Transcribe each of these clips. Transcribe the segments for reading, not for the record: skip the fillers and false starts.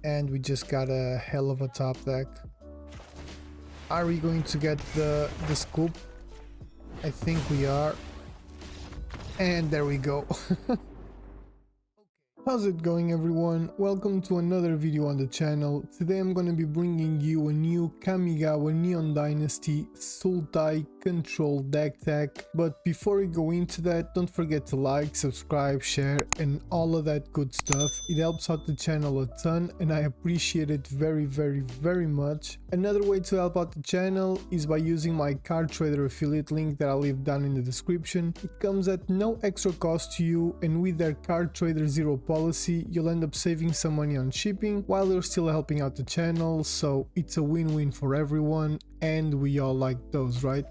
and we just got a hell of a top deck. Are we going to get the scoop? I think we are. And there we go. How's it going, everyone? Welcome to another video on the channel. Today I'm gonna be bringing you a new Kamigawa Neon Dynasty Sultai Control deck tech. But before we go into that, don't forget to like, subscribe, share and all of that good stuff. It helps out the channel a ton and I appreciate it very much. Another way to help out the channel is by using my card trader affiliate link that I'll leave down in the description. It comes at no extra cost to you, and with their card trader zero policy, you'll end up saving some money on shipping while you're still helping out the channel, so it's a win-win for everyone and we all like those, right?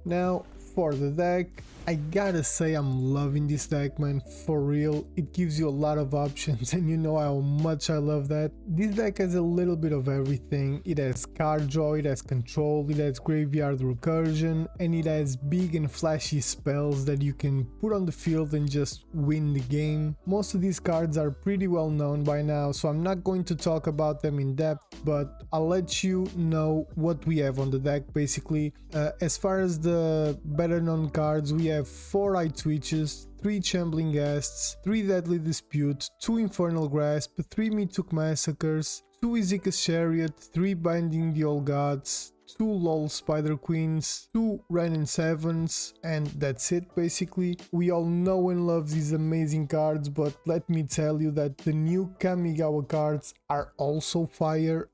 Now for the deck, I gotta say I'm loving this deck, man, for real. It gives you a lot of options and you know how much I love that. This deck has a little bit of everything. It has card draw, it has control, it has graveyard recursion, and it has big and flashy spells that you can put on the field and just win the game. Most of these cards are pretty well known by now, so I'm not going to talk about them in depth, but I'll let you know what we have on the deck basically. As far as the better known cards, we have 4 Eye Twitches, 3 Trembling Guests, 3 Deadly Dispute, 2 Infernal Grasp, 3 Mituk Massacres, 2 Izika's Chariot, 3 Binding the Old Gods, 2 LOL Spider Queens, 2 Renin 7s, and that's it basically. We all know and love these amazing cards, but let me tell you that the new Kamigawa cards are also fire.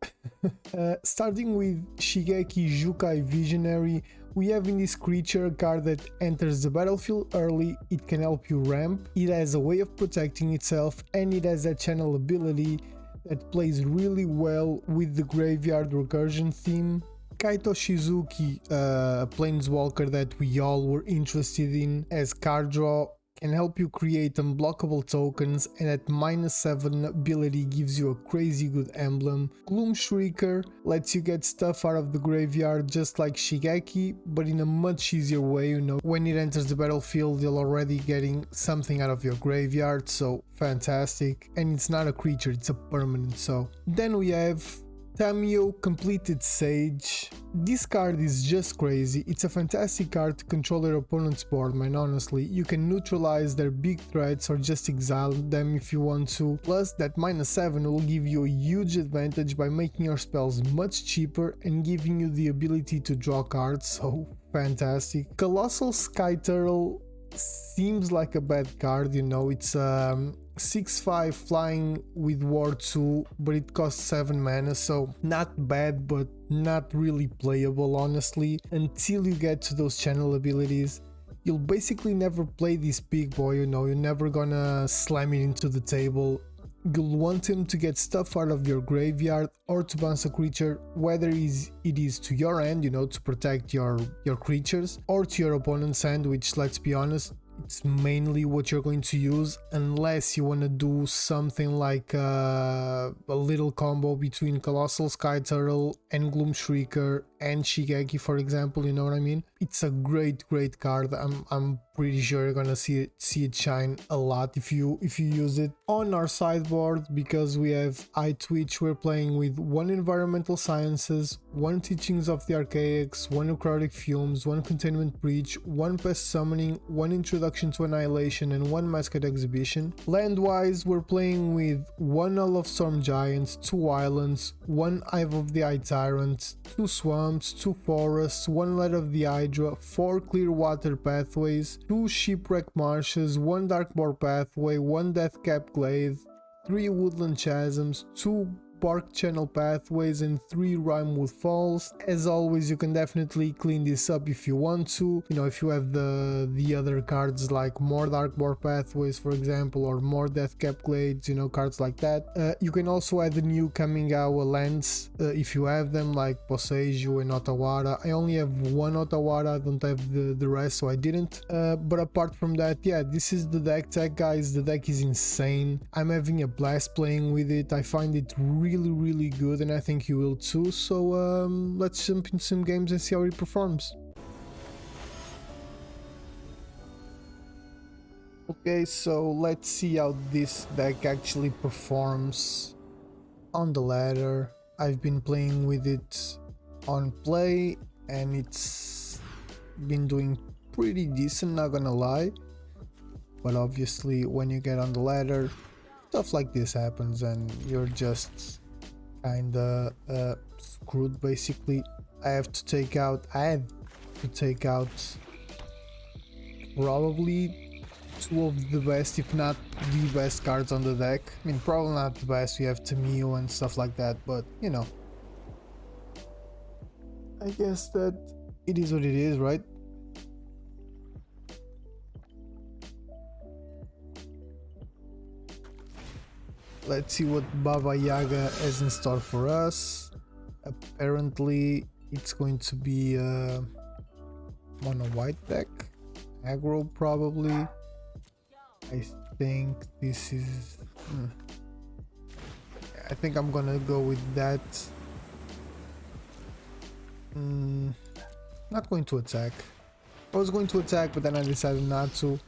Starting with Shigeki Jukai Visionary, we have in this creature a card that enters the battlefield early. It can help you ramp, it has a way of protecting itself, and it has a channel ability that plays really well with the graveyard recursion theme. Kaito Shizuki, a planeswalker that we all were interested in as card draw, can help you create unblockable tokens, and at -7 ability gives you a crazy good emblem. Gloom Shrieker lets you get stuff out of the graveyard just like Shigeki, but in a much easier way, you know. When it enters the battlefield, you're already getting something out of your graveyard, so fantastic. And it's not a creature, it's a permanent. So then we have NEO Completed Sage. This card is just crazy. It's a fantastic card to control your opponent's board, man, honestly. You can neutralize their big threats or just exile them if you want to. Plus, that -7 will give you a huge advantage by making your spells much cheaper and giving you the ability to draw cards, so fantastic. Colossal Sky Turtle seems like a bad card, you know. It's 6/5 flying with War 2, but it costs 7 mana, so not bad, but not really playable, honestly, until you get to those channel abilities. You'll basically never play this big boy, you know. You're never gonna slam it into the table. You'll want him to get stuff out of your graveyard or to bounce a creature, whether it is to your end, you know, to protect your creatures, or to your opponent's end, which, let's be honest, it's mainly what you're going to use, unless you want to do something like a little combo between Colossal Sky Turtle and Gloom Shrieker and Shigeki, for example, you know what I mean? It's a great card. I'm pretty sure you're gonna see it shine a lot if you use it. On our sideboard, because we have Eye Twitch, we're playing with 1 Environmental Sciences, 1 Teachings of the Archaics, 1 Necrotic Fumes, 1 Containment Breach, 1 Pest Summoning, 1 Introduction to Annihilation, and 1 Masquerade Exhibition. Land-wise, we're playing with 1 Hull of Storm Giants, 2 Islands, 1 Hive of the Eye Tyrant, 2 Swamps, 2 Forests, 1 Light of the Hydra, 4 Clear Water Pathways, 2 Shipwreck Marshes, 1 Darkmoor Pathway, 1 Deathcap Glade, 3 Woodland Chasms, 2 Bark Channel Pathways, and 3 Rimewood Falls. As always, you can definitely clean this up if you want to. You know, if you have the other cards like more Darkmoor Pathways, for example, or more Deathcap Glades, you know, cards like that. You can also add the new Kamigawa lands if you have them, like Boseiju and Otawara. I only have 1 Otawara, I don't have the rest, so I didn't. But apart from that, yeah, this is the deck tech, guys. The deck is insane. I'm having a blast playing with it. I find it really good, and I think you will too. So let's jump into some games and see how it performs. Okay, so let's see how this deck actually performs. on the ladder. I've been playing with it on play and it's been doing pretty decent, not gonna lie. But obviously when you get on the ladder, stuff like this happens and you're just kinda screwed basically. I had to take out probably two of the best, if not the best cards on the deck. I mean, probably not the best, we have NEO and stuff like that, but you know, I guess that it is what it is, right? Let's see what Baba Yaga has in store for us. Apparently it's going to be mono white deck, aggro probably. I think this is I think I'm gonna go with that. Not going to attack. I was going to attack, but then I decided not to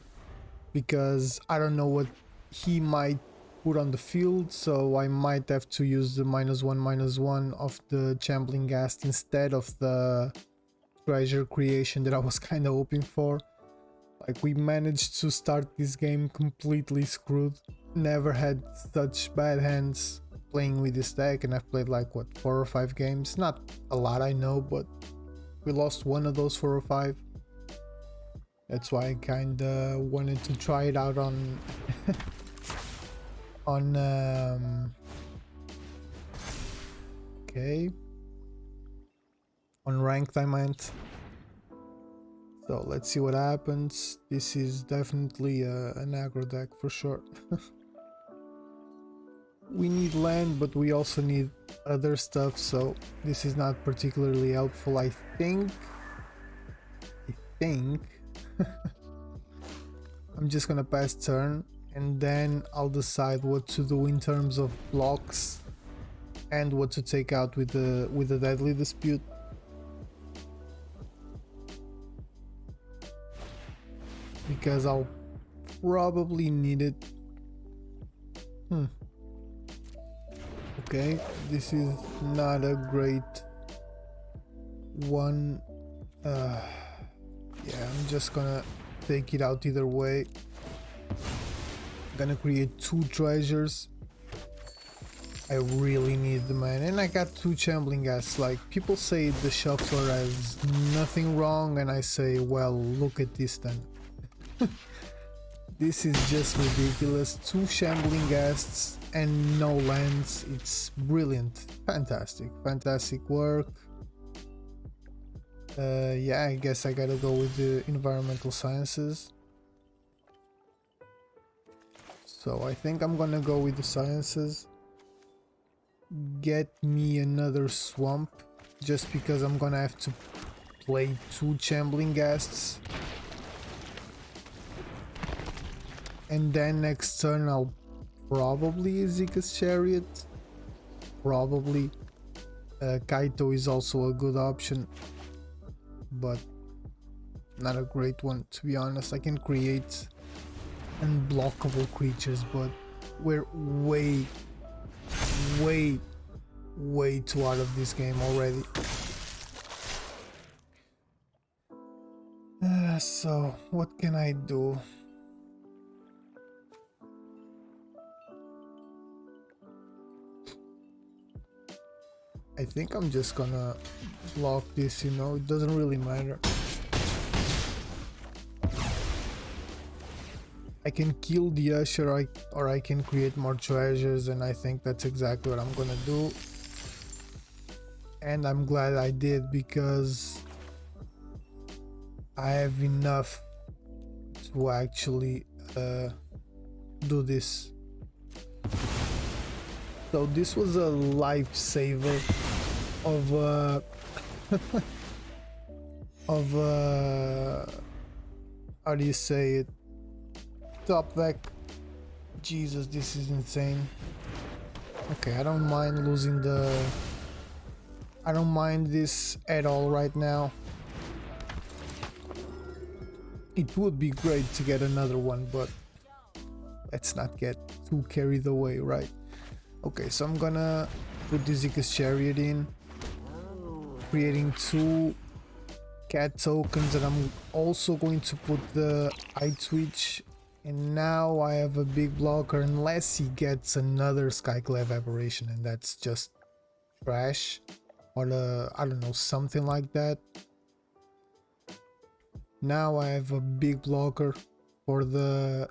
because I don't know what he might put on the field, so I might have to use the -1/-1 of the Champion Ghast instead of the treasure creation that I was kind of hoping for. Like, we managed to start this game completely screwed. Never had such bad hands playing with this deck, and I've played like what, 4 or 5 games. Not a lot, I know, but we lost one of those 4 or 5. That's why I kinda wanted to try it out on okay, on ranked I meant. So let's see what happens. This is definitely an aggro deck for sure. We need land, but we also need other stuff, so this is not particularly helpful, I think. I'm just gonna pass turn and then I'll decide what to do in terms of blocks and what to take out with the Deadly Dispute. Because I'll probably need it. Okay, this is not a great one. Yeah, I'm just gonna take it out either way. Gonna create 2 treasures. I really need the man, and I got 2 Champion Ghasts. Like, people say the shuffler has nothing wrong, and I say, well, look at this then. This is just ridiculous. 2 Champion Ghasts and no lands. It's brilliant. Fantastic work. Yeah, I guess I gotta go with the environmental sciences. So I think I'm gonna go with the sciences. Get me another swamp, just because I'm gonna have to play 2 Champion Ghasts. And then next turn I'll probably Zika's Chariot. Probably. Kaito is also a good option, but not a great one, to be honest. I can create unblockable creatures, but we're way too out of this game already. So what can I do? I think I'm just gonna block this, you know, it doesn't really matter. I can kill the Usher or I can create more treasures, and I think that's exactly what I'm gonna do. And I'm glad I did, because I have enough to actually do this. So this was a lifesaver of how do you say it? Top deck. Jesus, this is insane. Okay, I don't mind losing I don't mind this at all right now. It would be great to get another one, but let's not get too carried away, right? Okay, so I'm gonna put the Zika's Chariot in, creating 2 cat tokens, and I'm also going to put the eye twitch, and now I have a big blocker unless he gets another Skyclave aberration, and that's just trash, or I don't know, something like that. Now I have a big blocker for the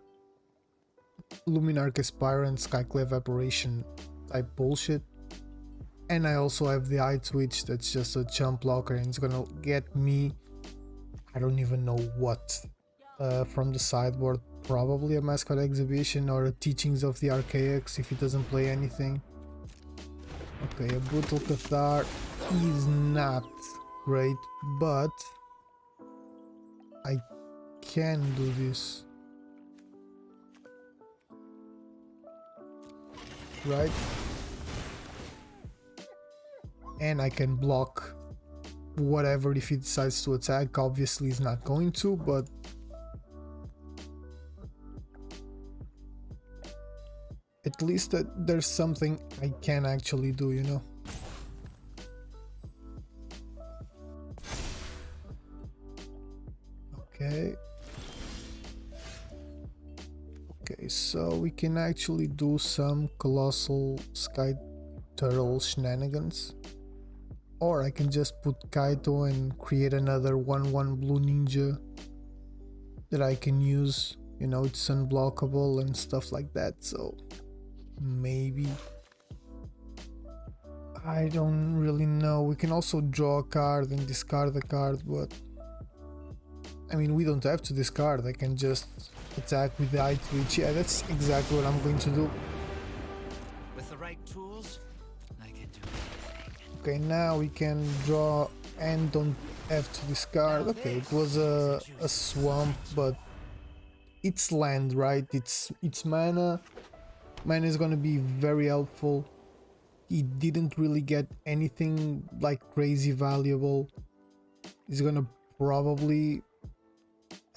Luminarch Aspirant Skyclave aberration type bullshit, and I also have the eye twitch that's just a jump blocker, and it's gonna get me, I don't even know what, from the sideboard, probably a Mascot Exhibition or a Teachings of the Archaics if he doesn't play anything. Okay, a Brutal Cathar is not great, but I can do this, right? And I can block whatever if he decides to attack. Obviously he's not going to, but at least that there's something I can actually do, you know. Okay. Okay, so we can actually do some Colossal Sky Turtle shenanigans. Or I can just put Kaito and create another 1/1 blue ninja that I can use. You know, it's unblockable and stuff like that, so maybe. I don't really know. We can also draw a card and discard the card, but I mean, we don't have to discard. I can just attack with the eye twitch. Yeah, that's exactly what I'm going to do. With the right tools, I can do anything. Okay, now we can draw and don't have to discard. Okay, it was a swamp, but it's land, right? It's mana. Mana is gonna be very helpful. He didn't really get anything like crazy valuable. He's gonna probably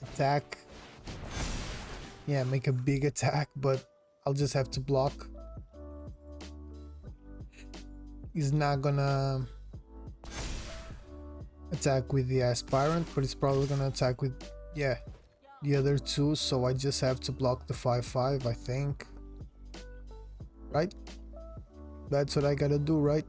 attack. Yeah, make a big attack, but I'll just have to block. He's not gonna attack with the aspirant, but he's probably gonna attack with, yeah, the other 2, so I just have to block the 5/5, I think. Right? That's what I gotta do, right?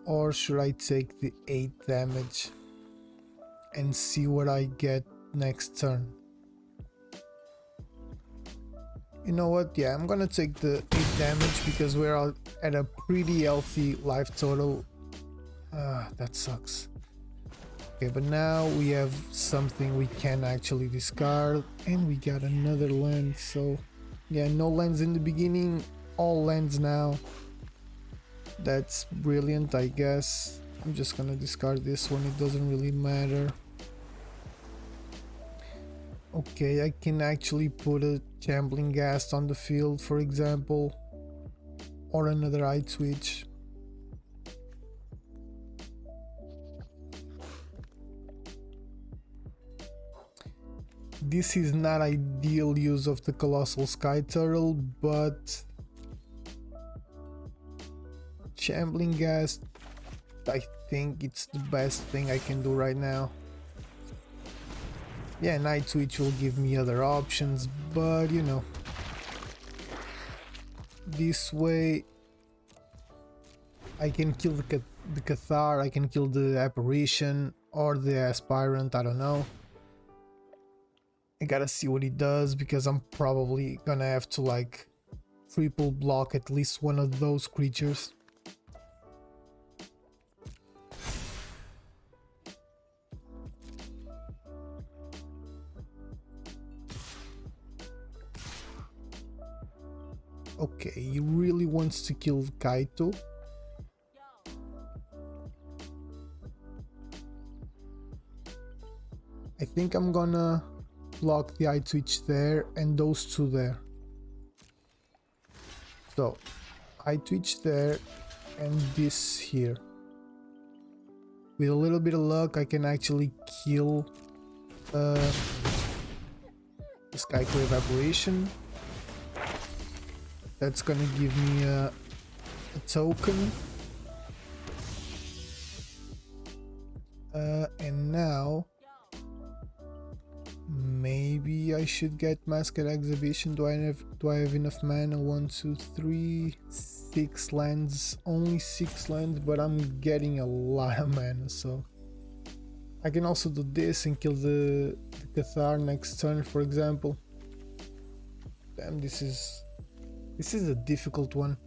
Or should I take the 8 damage and see what I get next turn? You know what? Yeah, I'm gonna take the 8 damage because we're at a pretty healthy life total. That sucks. Okay, but now we have something we can actually discard, and we got another land. So yeah, no lands in the beginning, all lands now. That's brilliant, I guess. I'm just gonna discard this one, it doesn't really matter. Okay, I can actually put a Shambling Ghast on the field, for example, or another eye twitch. This is not ideal use of the Colossal Sky Turtle, but Shambling Ghast, I think it's the best thing I can do right now. Yeah, Night Twitch will give me other options, but you know, this way I can kill the Cathar, I can kill the Apparition or the Aspirant, I don't know. I gotta see what he does because I'm probably gonna have to like triple block at least one of those creatures. Okay, he really wants to kill Kaito. I think I'm gonna block the eye twitch there and those 2 there. So, eye twitch there and this here. With a little bit of luck, I can actually kill the Skyclave Aberration. That's gonna give me a token. And now maybe I should get Masquerade Exhibition. Do I have enough mana? 1, 2, 3, 6 lands. Only 6 lands, but I'm getting a lot of mana, so I can also do this and kill the Cathar next turn, for example. Damn, this is a difficult one.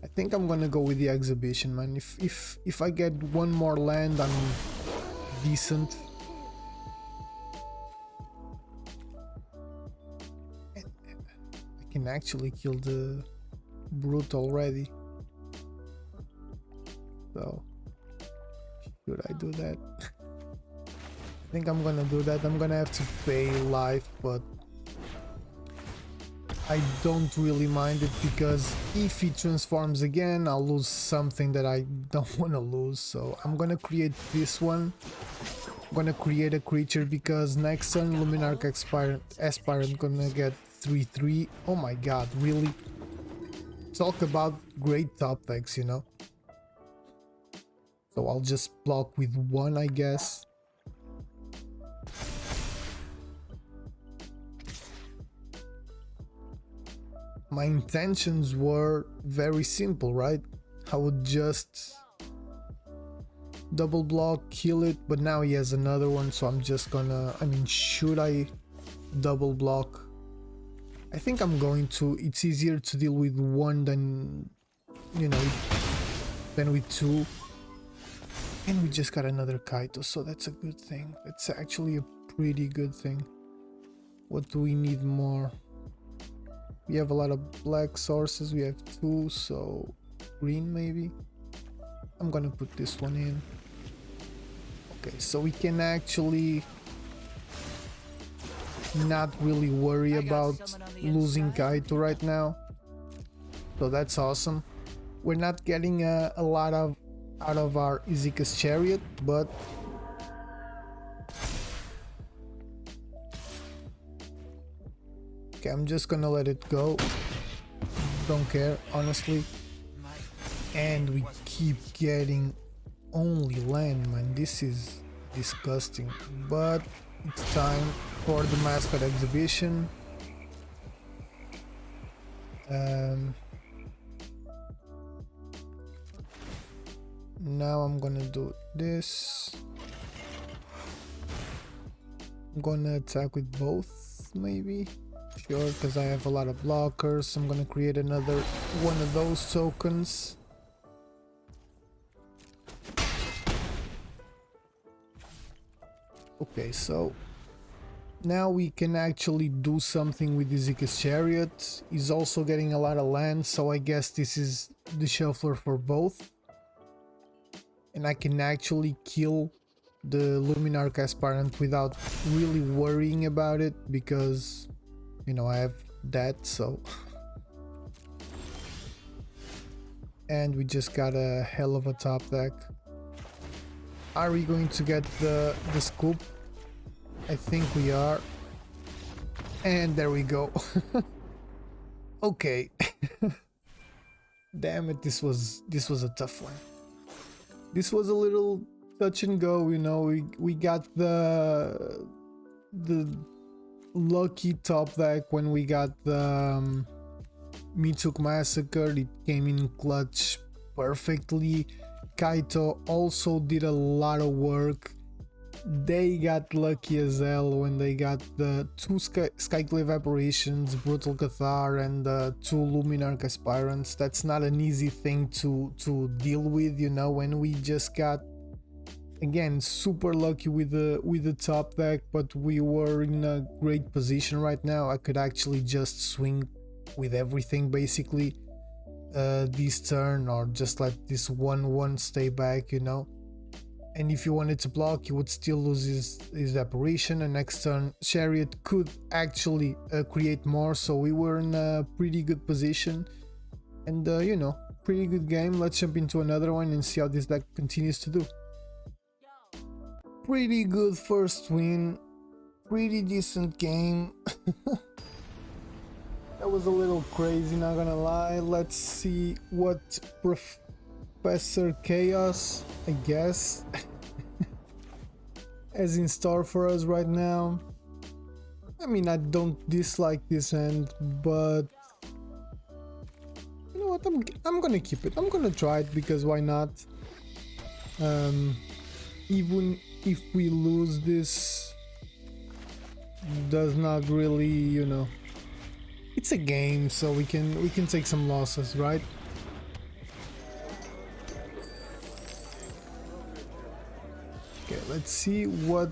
I think I'm gonna go with the Exhibition, man. If I get one more land, I'm decent. And I can actually kill the Brute already. So should I do that? I think I'm gonna do that. I'm gonna have to pay life, but I don't really mind it, because if he transforms again, I'll lose something that I don't want to lose. So I'm gonna create this one. I'm gonna create a creature because next turn Luminarch Aspirant gonna get 3/3. Oh my god, really? Talk about great top decks, you know? So I'll just block with one, I guess. My intentions were very simple, right? I would just double block, kill it, but now he has another one, so I'm just gonna... I mean, should I double block? I think I'm going to. It's easier to deal with one than, you know, than with two. And we just got another Kaito, so that's a good thing. That's actually a pretty good thing. What do we need more? We have a lot of black sources. We have 2, so green maybe. I'm gonna put this one in. Okay, so we can actually not really worry about losing Kaito right now. So that's awesome. We're not getting a lot out of our Izuku's Chariot, but okay, I'm just gonna let it go. Don't care, honestly. And we keep getting only land, man. This is disgusting. But it's time for the Mascot Exhibition. Now I'm gonna do this. I'm gonna attack with both, maybe. Sure, because I have a lot of blockers. I'm gonna create another one of those tokens. Okay, so now we can actually do something with Izuku's Chariot. He's also getting a lot of land, so I guess this is the shuffler for both. And I can actually kill the Luminarch Aspirant without really worrying about it, because, you know, I have that, so... And we just got a hell of a top deck. Are we going to get the scoop? I think we are. And there we go. Okay. Damn it, this was a tough one. This was a little touch and go, you know. We got the lucky top deck when we got the Mituk Massacre. It came in clutch perfectly. Kaito also did a lot of work. They got lucky as hell when they got the 2 Skyclave Apparitions, Brutal Cathar, and the 2 Luminarch Aspirants. That's not an easy thing to deal with, you know, when we just got, again, super lucky with the top deck, but we were in a great position right now. I could actually just swing with everything basically this turn, or just let this 1/1 stay back, you know. And if you wanted to block, you would still lose his apparition, and next turn Chariot could actually create more, so we were in a pretty good position. And you know, pretty good game. Let's jump into another one and see how this deck continues to do. Pretty good first win. pretty decent game. That was a little crazy, not gonna lie. Let's see what Professor Chaos, I guess, has in store for us right now. I mean, I don't dislike this end, but you know what? I'm gonna keep it. I'm gonna try it because why not? Even if we lose this, does not really, you know. It's a game, so we can take some losses, right? Okay, let's see what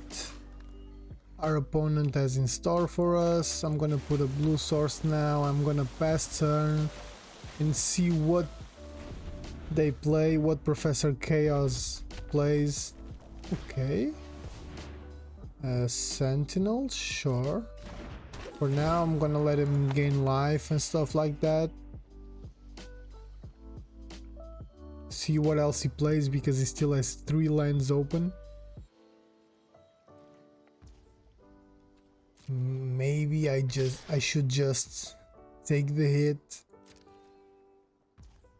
our opponent has in store for us. I'm gonna put a blue source now. I'm gonna pass turn and see what they play, what Professor Chaos plays. Okay. Sentinel, sure. For now, I'm gonna let him gain life and stuff like that. See what else he plays because he still has 3 lands open. Maybe I should just take the hit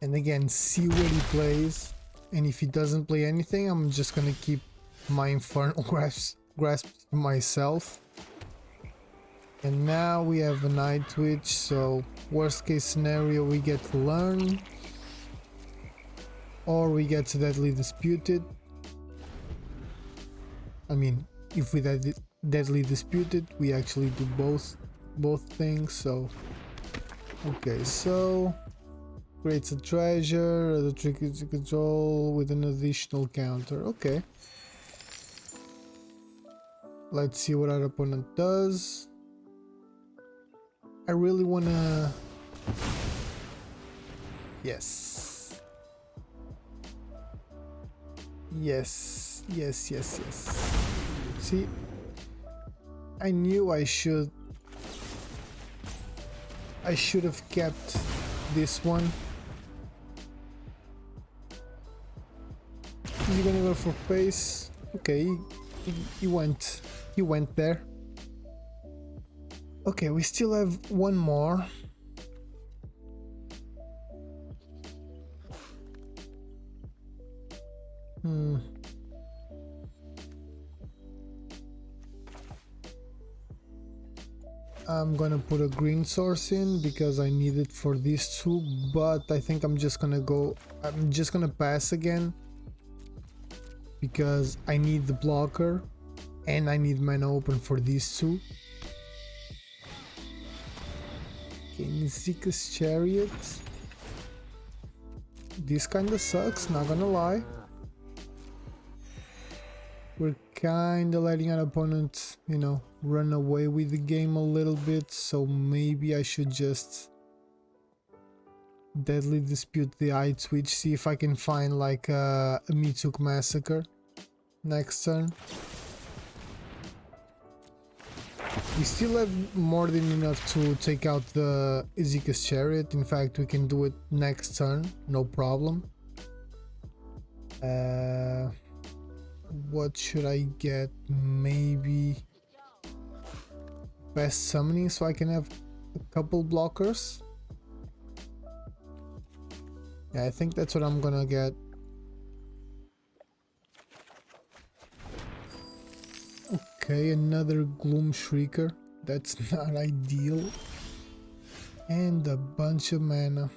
and again see what he plays. And if he doesn't play anything, I'm just gonna keep my Infernal grasp to myself. And now we have a Night Twitch, so worst case scenario we get to learn, or we get to Deadly Disputed. I mean, if we Deadly Disputed, we actually do both things. So okay, so creates a treasure, the trick is to control with an additional counter. Okay, let's see what our opponent does. I really wanna... Yes. Yes. See? I knew I should have kept this one. Is he gonna go for pace? Okay, he went there. Okay, we still have one more. I'm gonna put a green source in because I need it for these two, but I think I'm just gonna pass again because I need the blocker and I need mana open for these two. Okay, Nizika's Chariot. This kinda sucks, not gonna lie. We're kinda letting our opponent, you know, run away with the game a little bit, so maybe I should just Deadly Dispute the Eye Twitch, see if I can find like a Mituk Massacre next turn. We still have more than enough to take out the Nizika's Chariot. In fact, we can do it next turn, no problem. What should I get? Maybe best summoning so I can have a couple blockers. Yeah, I think that's what I'm gonna get. Okay, another Gloom Shrieker. That's not ideal. And a bunch of mana.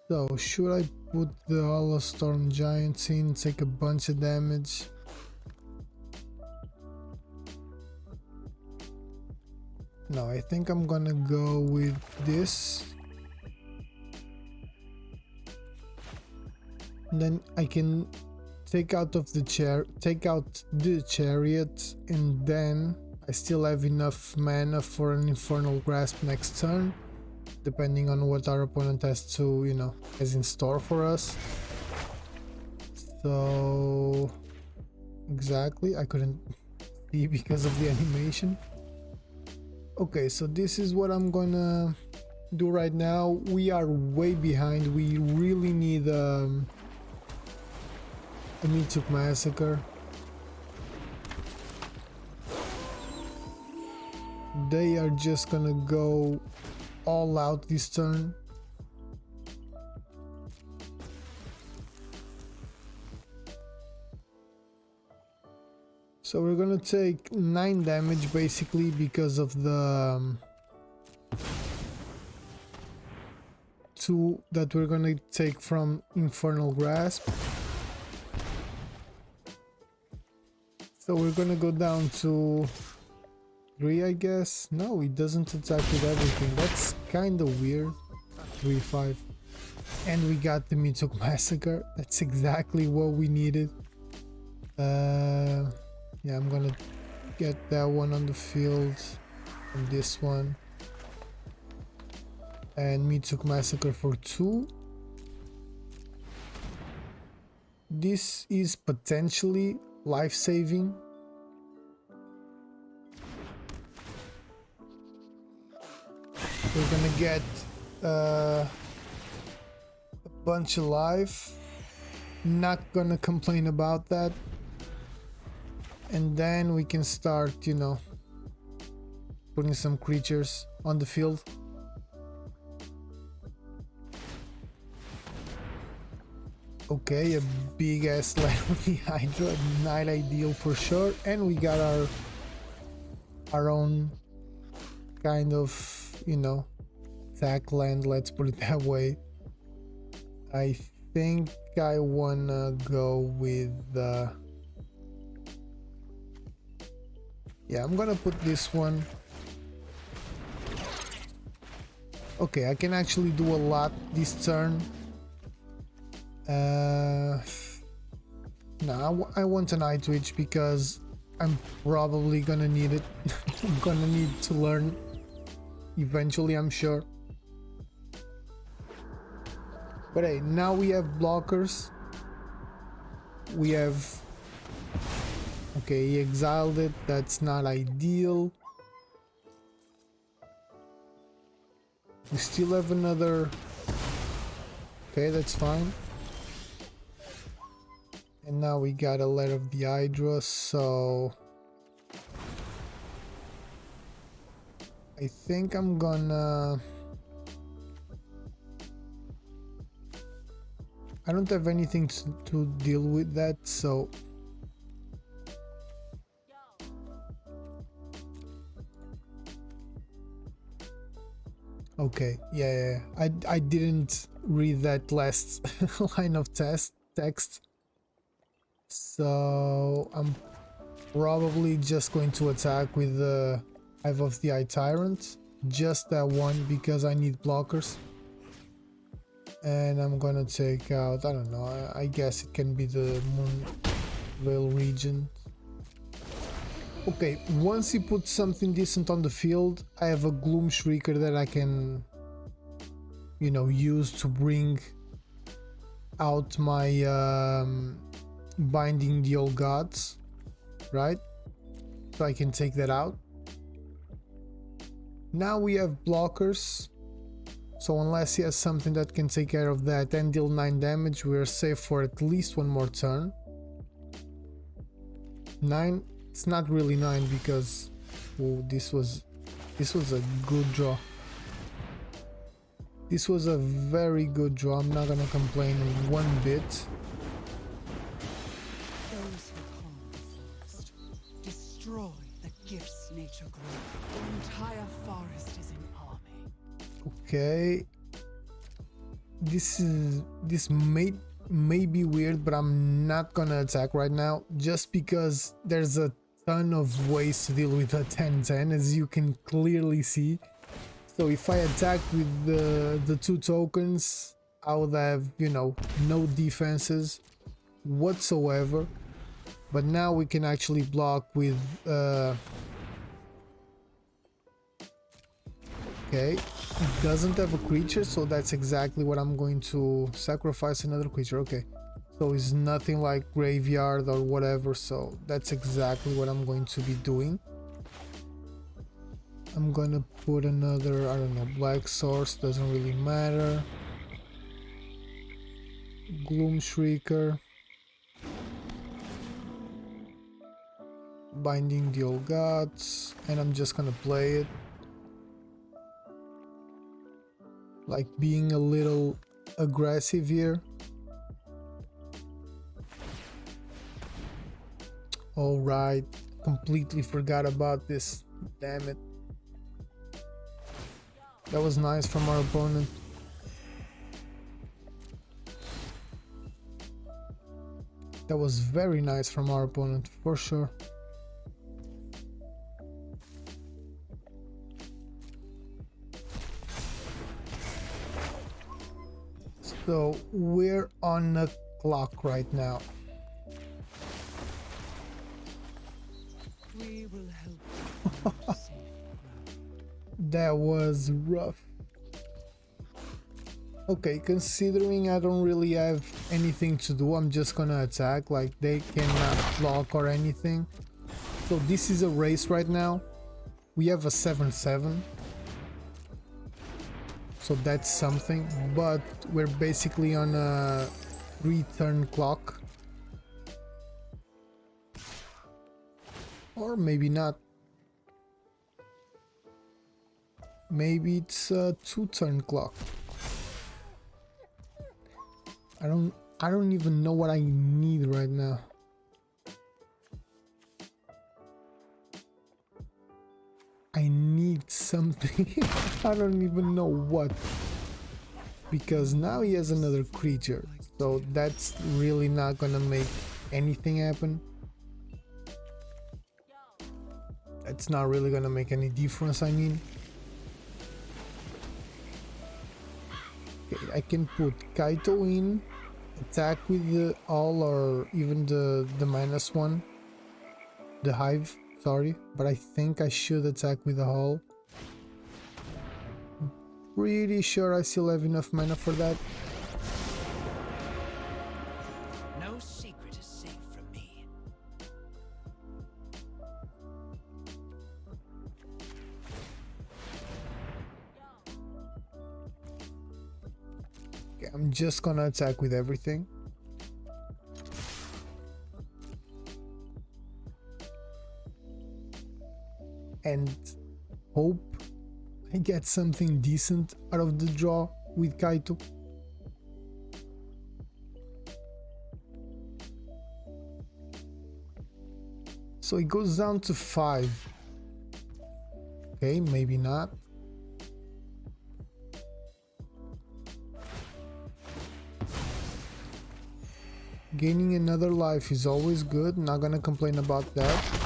So, should I put the Hollow Storm Giants in, take a bunch of damage? No, I think I'm gonna go with this. And then I can take out the chariot, and then I still have enough mana for an Infernal Grasp next turn, depending on what our opponent has to, you know, has in store for us. So exactly, I couldn't see because of the animation. Okay, so this is what I'm gonna do right now. We are way behind. We really need a Mituk Massacre. they are just gonna go all out this turn. So we're gonna take 9 damage basically because of the 2 that we're gonna take from Infernal Grasp. So we're gonna go down to 3, I guess. No, it doesn't attack with everything. That's kind of weird. 3, 5. And we got the Mituk Massacre. That's exactly what we needed. Yeah, I'm gonna get that one on the field. And this one. And Mituk Massacre for 2. This is potentially life-saving. We're gonna get a bunch of life. Not gonna complain about that. And then we can start, you know, putting some creatures on the field. Okay, a big ass Legendary Hydra, not ideal for sure. And we got our own kind of, you know, attack land, let's put it that way. I think I wanna go with yeah, I'm gonna put this one. Okay, I can actually do a lot this turn. No, I want an Eye Twitch because I'm probably gonna need it. I'm gonna need to learn eventually, I'm sure. But hey, now we have blockers. We have... Okay, he exiled it. That's not ideal. We still have another... Okay, that's fine. And now we got a Letter of the Hydra, so... I think I'm gonna... I don't have anything to deal with that, so... Okay, yeah. I didn't read that last line of text. So I'm probably just going to attack with the Hive of the Eye Tyrant. Just that one because I need blockers. And I'm gonna take out, I don't know, I guess it can be the Moonveil region. Okay, once he puts something decent on the field, I have a Gloom Shrieker that I can, you know, use to bring out my Binding the Old Gods, right? So I can take that out. Now we have blockers. So unless he has something that can take care of that and deal 9 damage, we're safe for at least one more turn. 9, it's not really 9 because this was a good draw. This was a very good draw. I'm not gonna complain one bit. Those who harm the forest destroy the gifts nature grows. The entire forest is in army. Okay, this may be weird, but I'm not gonna attack right now just because there's a ton of ways to deal with a 10-10, as you can clearly see. So if I attacked with the 2 tokens, I would have, you know, no defenses whatsoever. But now we can actually block with okay, it doesn't have a creature, so that's exactly what I'm going to sacrifice. Another creature. Okay, so it's nothing like graveyard or whatever, so that's exactly what I'm going to be doing. I'm gonna put another, I don't know, black source, doesn't really matter. Gloom Shrieker. Binding the Old Gods, and I'm just gonna play it. Like being a little aggressive here. Alright, completely forgot about this. Damn it. That was nice from our opponent. That was very nice from our opponent, for sure. So we're on a clock right now. We will help you to safe ground. That was rough. Okay, considering I don't really have anything to do, I'm just gonna attack. Like, they cannot block or anything. So this is a race right now. We have a 7-7. So that's something, but we're basically on a 3-turn clock. Or maybe not. Maybe it's a 2-turn clock. I don't even know what I need right now. I need something. I don't even know what. Because now he has another creature. So that's really not gonna make anything happen. That's not really gonna make any difference, I mean. Okay, I can put Kaito in, attack with the all or even the -1. The hive. Sorry, but I think I should attack with the hull. Pretty sure I still have enough mana for that. No secret is safe from me. Okay, I'm just gonna attack with everything. And hope I get something decent out of the draw with Kaito. So it goes down to 5. Okay, maybe not. Gaining another life is always good, not gonna complain about that.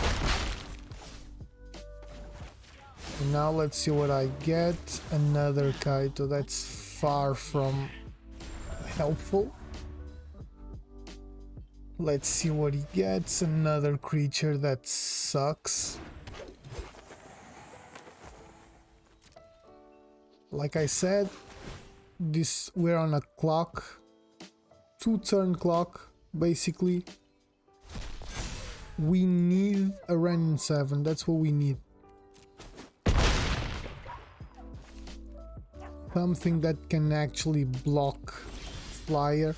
And now let's see what I get. Another Kaito. That's far from helpful. Let's see what he gets. Another creature that sucks. Like I said, we're on a clock. 2-turn clock, basically. We need a random 7. That's what we need. Something that can actually block flyer.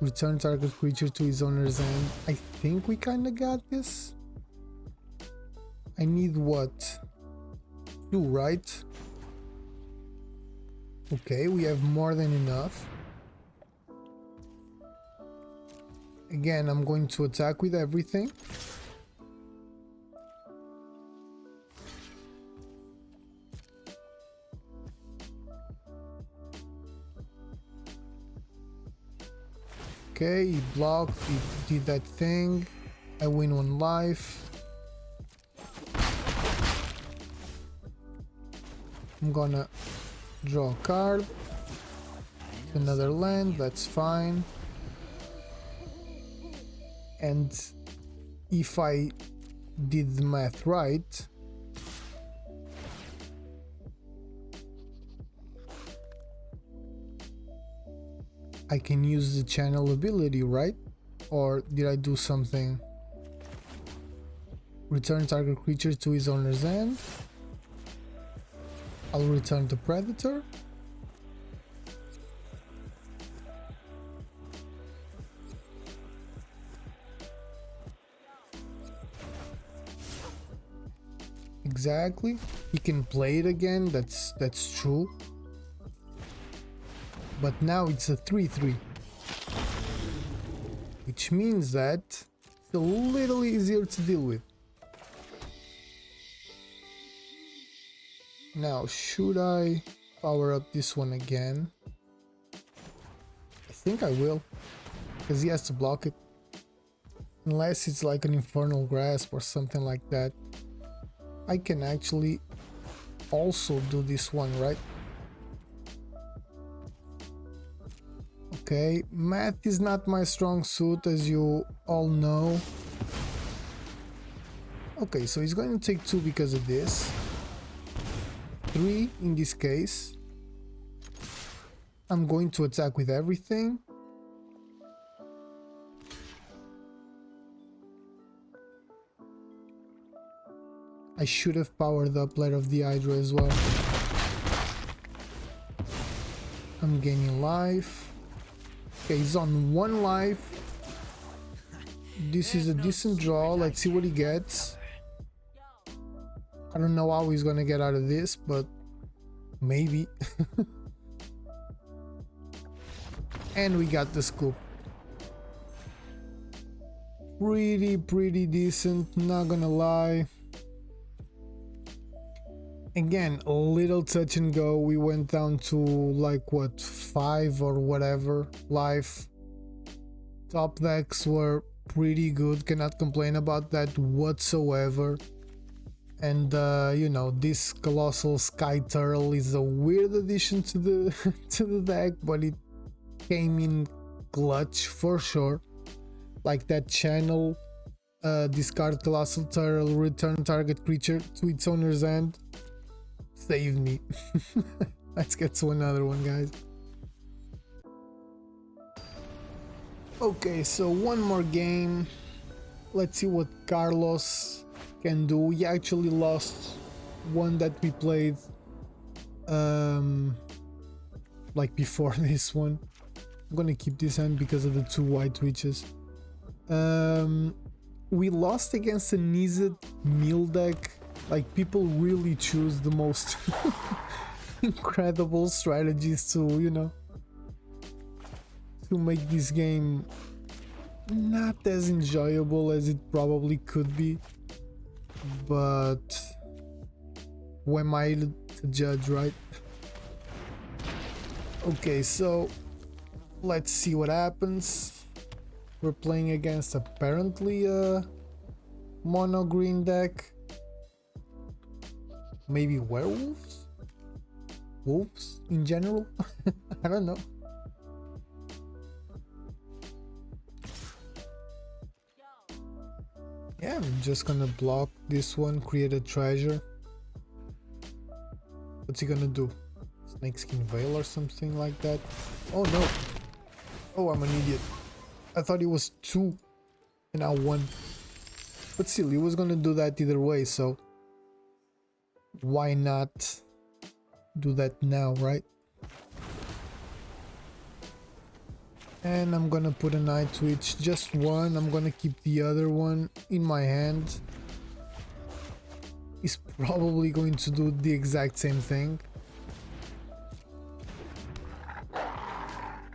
Return target creature to his owner's end. I think we kinda got this. I need what? 2, right? Okay, we have more than enough. Again, I'm going to attack with everything. Okay, he blocked, he did that thing. I win 1 life. I'm gonna draw a card. Another land, that's fine. And if I did the math right, I can use the channel ability, right? Or did I do something? Return target creature to his owner's end. I'll return the predator. exactly. He can play it again, that's true. But now it's a 3-3. Which means that it's a little easier to deal with. Now, should I power up this one again? I think I will, because he has to block it. Unless it's like an Infernal Grasp or something like that. I can actually also do this one, right? Okay, math is not my strong suit, as you all know. Okay, so he's going to take 2 because of this. 3 in this case. I'm going to attack with everything. I should have powered up Lair of the Hydra as well. I'm gaining life. Okay, he's on 1 life. This is a decent draw. Let's see what he gets. I don't know how he's gonna get out of this, but maybe. And we got the scoop. Pretty decent, not gonna lie. Again, a little touch and go. We went down to like what, 5 or whatever life. Top decks were pretty good, cannot complain about that whatsoever. And you know, this Colossal Sky Turtle is a weird addition to the to the deck, but it came in clutch for sure. Like that channel, discard Colossal Turtle, return target creature to its owner's hand. Save me. Let's get to another one, guys. Okay, so one more game. Let's see what Carlos can do. We actually lost one that we played like before this one. I'm gonna keep this hand because of the 2 white witches. We lost against a Nizet Mill deck. Like, people really choose the most incredible strategies to, you know, to make this game not as enjoyable as it probably could be. But who am I to judge, right? Okay, so let's see what happens. We're playing against apparently a mono green deck. Maybe werewolves? Wolves in general? I don't know. Yeah, I'm just gonna block this one, create a treasure. What's he gonna do? Snakeskin Veil or something like that? Oh no! Oh, I'm an idiot. I thought it was 2 and now 1. But still, he was gonna do that either way, so why not do that now, right? And I'm gonna put a Night Witch, just 1. I'm gonna keep the other one in my hand. He's probably going to do the exact same thing.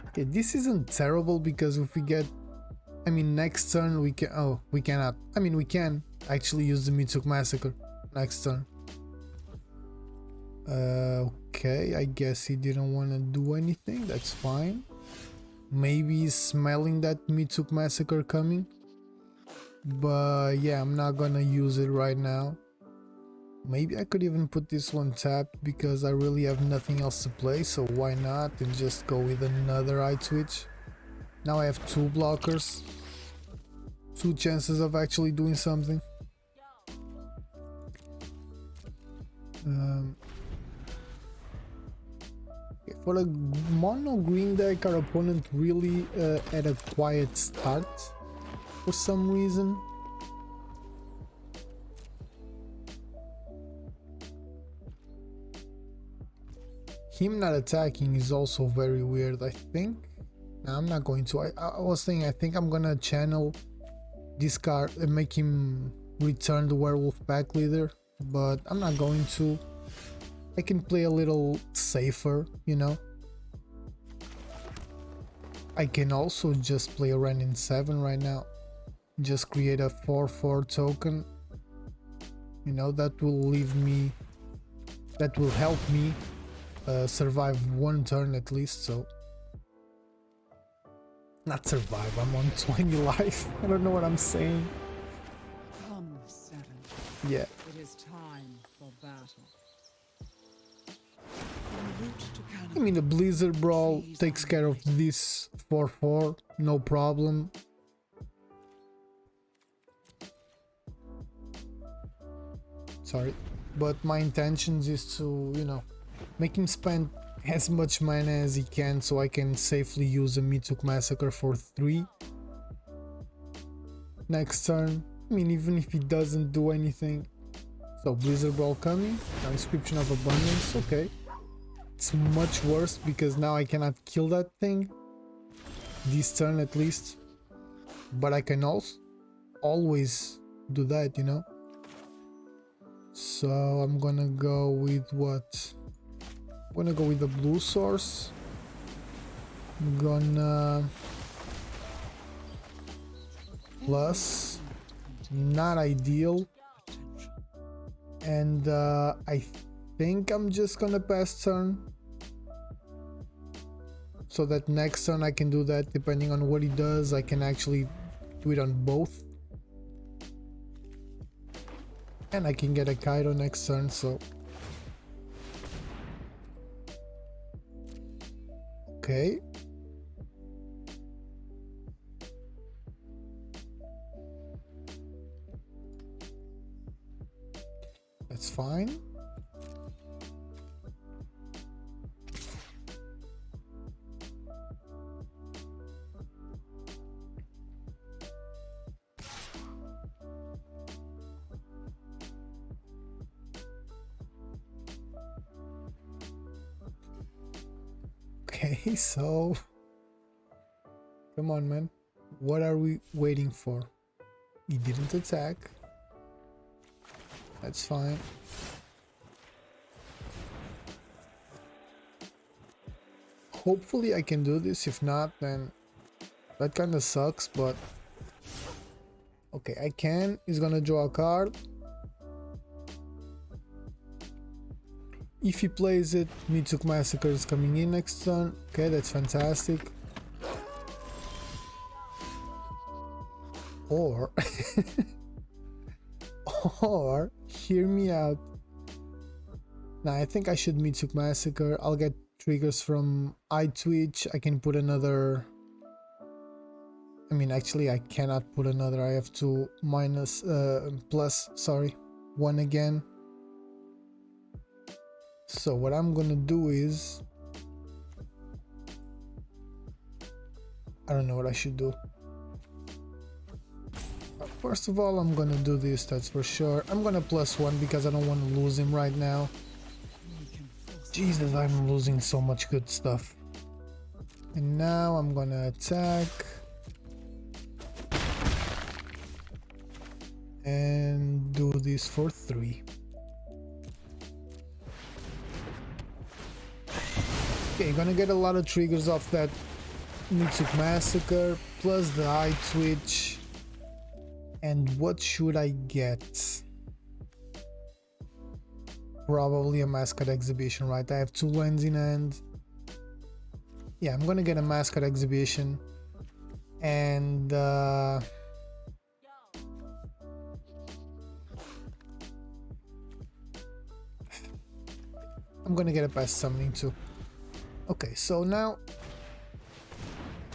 Okay, this isn't terrible because if we get, I mean, next turn we can, oh, we cannot. I mean, we can actually use the Mitsuk Massacre next turn. Okay, I guess he didn't want to do anything, that's fine. Maybe he's smelling that Mitsuk Massacre coming. But yeah, I'm not gonna use it right now. Maybe I could even put this one tapped because I really have nothing else to play, so why not, and just go with another Eye Twitch. Now I have 2 blockers. 2 chances of actually doing something. For a mono green deck, our opponent really had a quiet start for some reason. Him not attacking is also very weird, I think. No, I'm not going to. I was saying I think I'm gonna channel this card and make him return the Werewolf Pack Leader but I'm not going to. I can play a little safer, you know. I can also just play a Renin 7 right now. Just create a 4/4 token. You know, that will help me survive one turn at least, so. Not survive, I'm on 20 life. I don't know what I'm saying. Come, Seven. Yeah. It is time for battle. From root to I canopy, mean, the Blizzard Brawl takes care of this 4/4, no problem. Sorry, but my intentions is to, you know, make him spend as much mana as he can so I can safely use a Mituk Massacre for 3 next turn. I mean, even if he doesn't do anything. So Blizzard Brawl coming, Inscription of Abundance, okay. It's much worse because now I cannot kill that thing this turn at least, but I can also always do that, you know. So I'm gonna go with what? I'm gonna go with the blue source. I'm gonna plus, not ideal, and I think I'm just gonna pass turn so that next turn I can do that. Depending on what he does, I can actually do it on both, and I can get a Kaido next turn. So okay, that's fine. Okay, so come on, man, what are we waiting for? He didn't attack, that's fine. Hopefully I can do this. If not, then that kind of sucks, but okay, I can. He's gonna draw a card. If he plays it, Mituk Massacre is coming in next turn. Okay, that's fantastic. Or or hear me out. Now I think I should Mituk Massacre. I'll get triggers from Eye Twitch. I can put another. I mean, actually, I cannot put another. I have to plus. Sorry, 1 again. So what I'm gonna do is, I don't know what I should do. First of all, I'm gonna do this, that's for sure. I'm gonna +1 because I don't want to lose him right now. Jesus, I'm losing so much good stuff. And now I'm gonna attack. And do this for 3. Okay, gonna get a lot of triggers off that Mituk Massacre, plus the Eye Twitch. And what should I get? Probably a Mascot Exhibition, right? I have 2 lands in hand. Yeah, I'm gonna get a Mascot Exhibition. And I'm gonna get a Pest Summoning too. Okay, so now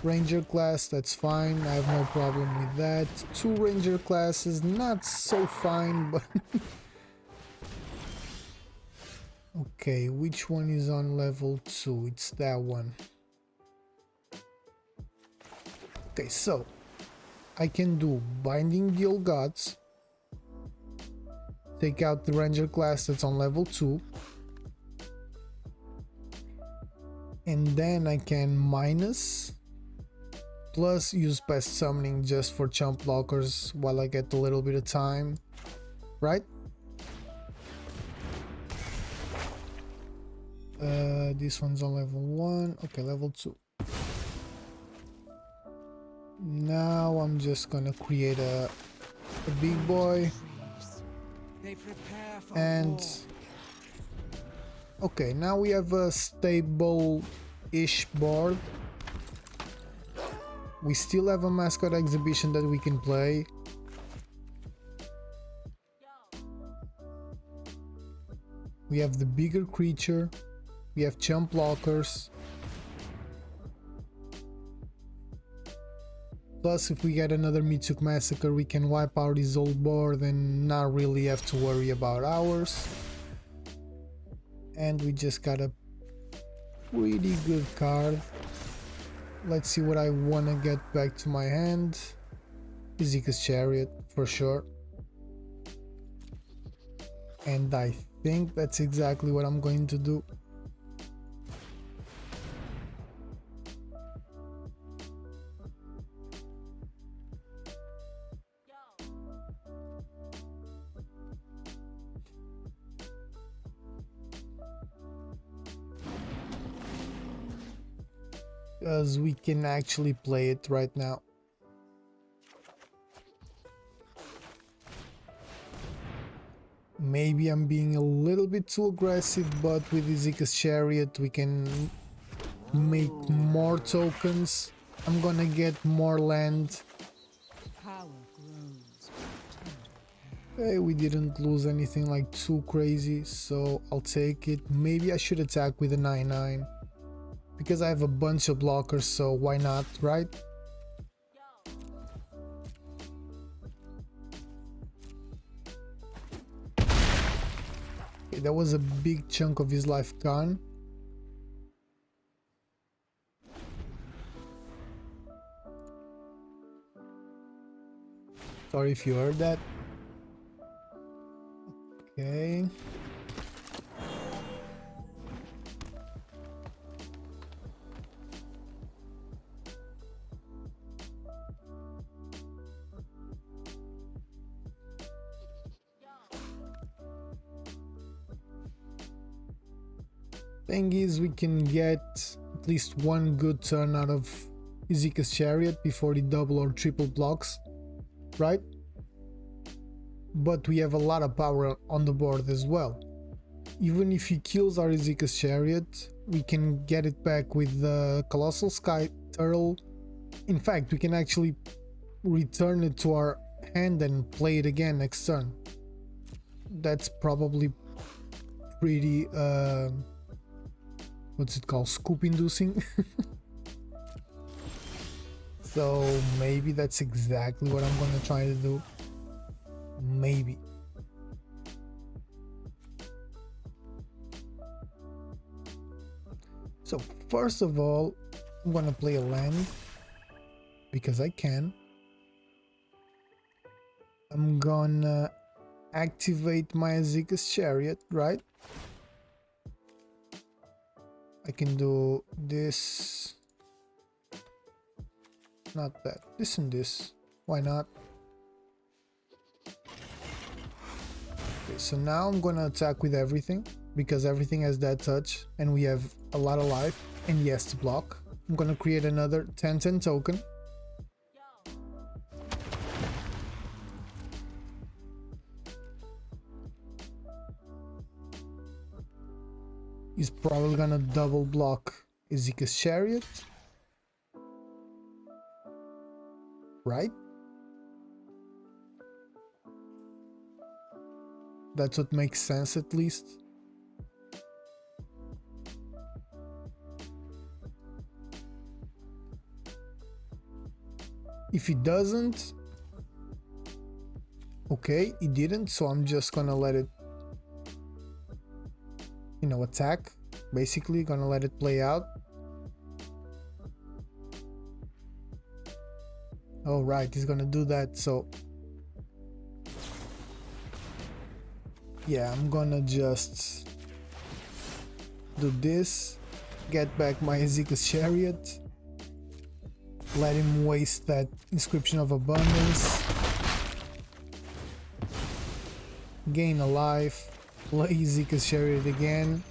Ranger class, that's fine, I have no problem with that. 2 Ranger classes, not so fine, but okay, which one is on level 2? It's that one. Okay, so I can do Binding the Old Gods, take out the Ranger class that's on level 2, and then I can minus plus use Pest Summoning just for chump blockers while I get a little bit of time, right? This one's on level 1. Okay, level 2. Now I'm just gonna create a big boy. They prepare for And war. okay, now we have a stable-ish board. We still have a mascot exhibition that we can play. We have the bigger creature. We have chump blockers. Plus, if we get another Mitsuk Massacre, we can wipe out his old board and not really have to worry about ours. And we just got a pretty good card. Let's see what I want to get back to my hand. Ezekiel's Chariot, for sure. And I think that's exactly what I'm going to do. Because we can actually play it right now. Maybe I'm being a little bit too aggressive, but with Ezekiel's Chariot we can make more tokens. I'm gonna get more land. Power grows. Okay, we didn't lose anything like too crazy, so I'll take it. Maybe I should attack with a 9/9. Because I have a bunch of blockers, so why not, right? Okay, that was a big chunk of his life gone. Sorry if you heard that. Okay. Thing is, we can get at least one good turn out of Ezekiel's Chariot before he double or triple blocks, right? But we have a lot of power on the board as well. Even if he kills our Ezekiel's Chariot, we can get it back with the Colossal Sky Turtle. In fact, we can actually return it to our hand and play it again next turn. That's probably pretty what's it called, scoop inducing. So maybe that's exactly what I'm gonna try to do. Maybe. So first of all, I'm gonna play a land because I can. I'm gonna activate my Ezekiel's Chariot, right? I can do this, not that, this and this, why not? Okay, so now I'm gonna attack with everything, because everything has that touch, and we have a lot of life, and yes to block. I'm gonna create another 10/10 token. He's probably gonna double block Ezekiel's Chariot, right? That's what makes sense, at least. If he doesn't, okay, he didn't, so I'm just gonna let it, you know, attack. Basically, gonna let it play out. Oh, right, he's gonna do that, so yeah, I'm gonna just do this, get back my Ezekiel's Chariot, let him waste that Inscription of Abundance, gain a life, play Ezekiel's Chariot again,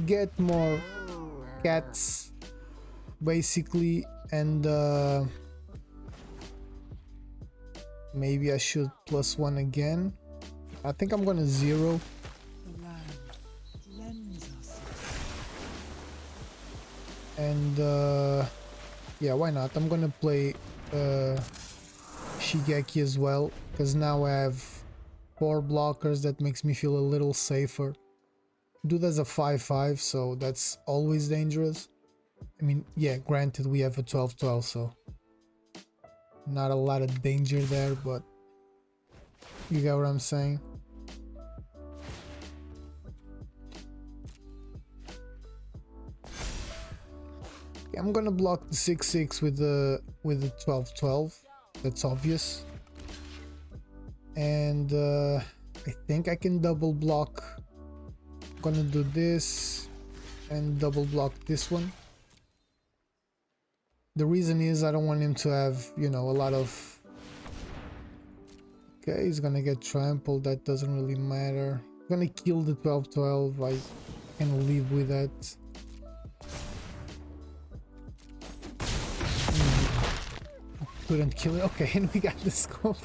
get more cats basically, and maybe I should +1 again. I think I'm gonna 0. The land lends us. And yeah, why not? I'm gonna play Shigeki as well, because now I have 4 blockers. That makes me feel a little safer. Dude has a 5/5, so that's always dangerous. I mean, yeah, granted we have a 12/12, so not a lot of danger there, but you get what I'm saying. Okay, I'm gonna block the 6/6 with the 12/12. That's obvious. And I think I can double block. I'm gonna do this and double block this one. The reason is I don't want him to have, you know, a lot of... Okay, he's gonna get trampled. That doesn't really matter. I'm gonna kill the 12/12. I can live with that. Couldn't kill it. Okay, and we got the scope.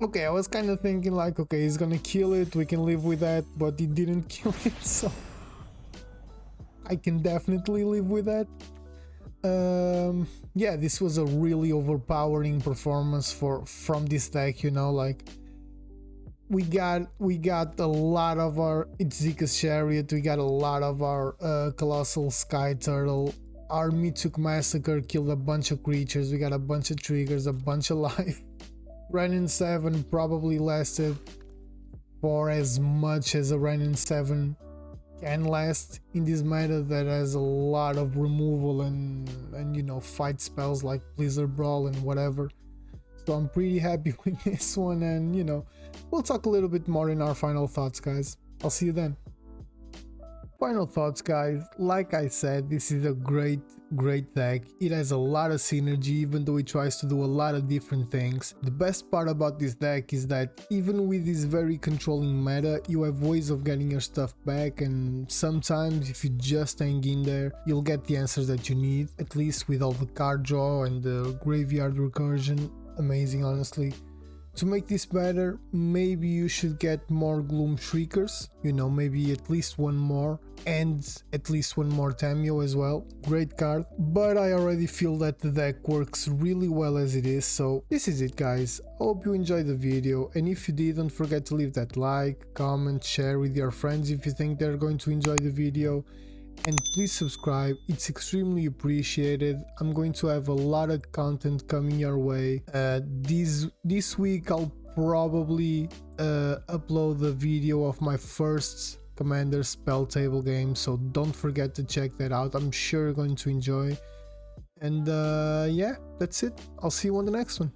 Okay, I was kind of thinking like, okay, he's gonna kill it, we can live with that, but he didn't kill it, so I can definitely live with that. Yeah, this was a really overpowering performance from this deck, you know, like we got a lot of our Itzika's Chariot, we got a lot of our Colossal Sky Turtle. Our Mitsuk Massacre killed a bunch of creatures, we got a bunch of triggers, a bunch of life. Renin 7 probably lasted for as much as a Renin 7 can last in this meta that has a lot of removal and you know, fight spells like Blizzard Brawl and whatever. So I'm pretty happy with this one, and you know, we'll talk a little bit more in our final thoughts, guys. I'll see you then. Final thoughts, guys. Like I said, this is a great deck. It has a lot of synergy, even though it tries to do a lot of different things. The best part about this deck is that even with this very controlling meta, you have ways of getting your stuff back, and sometimes if you just hang in there, you'll get the answers that you need, at least with all the card draw and the graveyard recursion. Amazing, honestly. To make this better, maybe you should get more Gloom Shriekers, you know, maybe at least one more, and at least one more Tamiyo as well. Great card, but I already feel that the deck works really well as it is, so this is it, guys. I hope you enjoyed the video, and if you did, don't forget to leave that like, comment, share with your friends if you think they're going to enjoy the video. And please subscribe, it's extremely appreciated. I'm going to have a lot of content coming your way. This week I'll probably upload the video of my first Commander spell table game, so don't forget to check that out. I'm sure you're going to enjoy. And yeah, that's it. I'll see you on the next one.